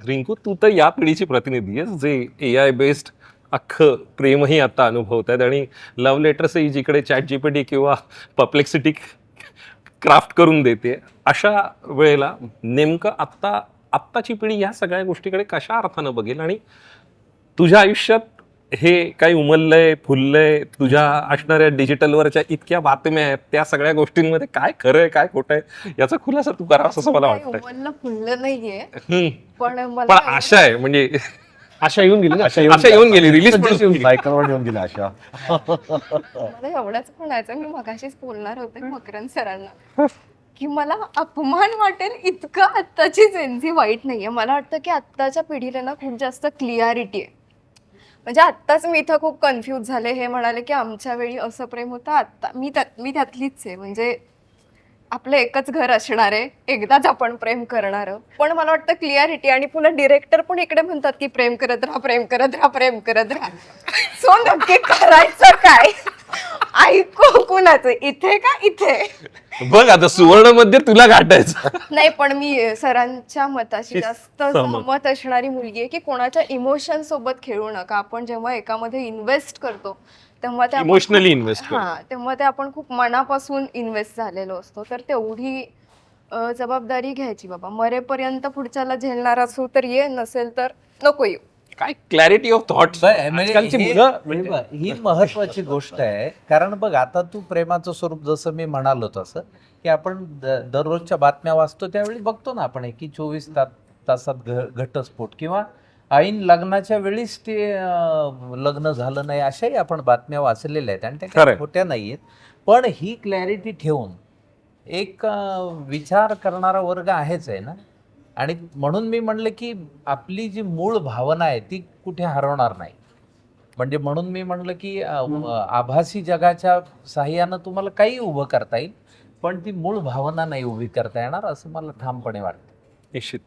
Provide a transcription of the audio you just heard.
रिंकू, तू तर या पिढीची प्रतिनिधी आहेस जे AI बेस्ड अख्खं प्रेमही आता अनुभवत आहेत आणि लव्ह लेटर्सही जिकडे चॅट जीपीटी किंवा परप्लेक्सिटी क्राफ्ट करून देते. अशा वेळेला नेमकं आत्ताची पिढी या सगळ्या गोष्टीकडे कशा अर्थानं बघेल आणि तुझ्या आयुष्यात हे काही उमललंय फुललंय, तुझ्या असणाऱ्या डिजिटलवरच्या इतक्या बातम्या आहेत, त्या सगळ्या गोष्टींमध्ये काय खरंय काय खोटं आहे याचा खुलासा तू करावा असं मला काही वाटतंय. उमललं फुललं नाहीये. पण पण मला आशा आहे, म्हणजे आशा येऊन गेली ना, आशा येऊन गेली, रिलीज पण येऊन गेली. बायकांवर येऊन गेला अशा. मला एवढंच म्हणायचं, मी मगाशीच बोलणार होते मकरंद सरांना, की मला अपमान वाटेल इतकं आत्ताची जेनझी वाईट नाहीये. मला वाटतं की आत्ताच्या पिढीला ना खूप जास्त क्लिअरिटी आहे. म्हणजे आत्ताच मी इथं खूप कन्फ्यूज झाले. हे म्हणाले की आमच्या वेळी असं प्रेम होतं, आत्ता मी त्यातलीच आहे. म्हणजे आपलं एकच घर असणार आहे, एकदाच आपण प्रेम करणार. पण मला वाटतं क्लिअरिटी, आणि पुन्हा डिरेक्टर पण इकडे म्हणतात की प्रेम करत राहा, प्रेम करत राहा, प्रेम करत राहा. सो नक्की करायचं काय? ऐकू कुणाचं, इथे का इथे? बघ आता सुवर्ण मध्ये तुला गाठायचं. नाही, पण मी सरांच्या मताशी जास्त सहमत. सहमत असणारी मुलगी आहे की कोणाच्या इमोशन सोबत खेळू नका. आपण जेव्हा एकामध्ये इन्व्हेस्ट करतो तेव्हा ते आपण इमोशनली इन्व्हेस्ट कर. तेव्हा ते आपण खूप मनापासून इन्व्हेस्ट झालेलो असतो. तर तेवढी जबाबदारी घ्यायची. बाबा मरेपर्यंत पुढच्याला झेलणार असू तर ये, नसेल तर नको येऊ. काय क्लॅरिटी ऑफ थॉट्स. आजकालची मुलं ही महत्वाची गोष्ट आहे. कारण बघ, आता तू प्रेमाचं स्वरूप जसं मी म्हणालो तसं, की आपण दररोजच्या बातम्या वाचतो त्यावेळी बघतो ना आपण की 24 तासात घटस्फोट, किंवा ऐन लग्नाच्या वेळीच ते लग्न झालं नाही, अशाही आपण बातम्या वाचलेल्या आहेत आणि त्या खरंय. काही खोट्या नाही आहेत. पण ही क्लॅरिटी ठेवून एक विचार करणारा वर्ग आहेच आहे ना. आणि म्हणून मी म्हणलं की आपली जी मूळ भावना आहे ती कुठे हरवणार नाही. म्हणजे म्हणून मी म्हणलं की आभासी जगाच्या साह्यानं तुम्हाला काही उभं करता येईल, पण ती मूळ भावना नाही उभी करता येणार, असं मला ठामपणे वाटतं. निश्चित.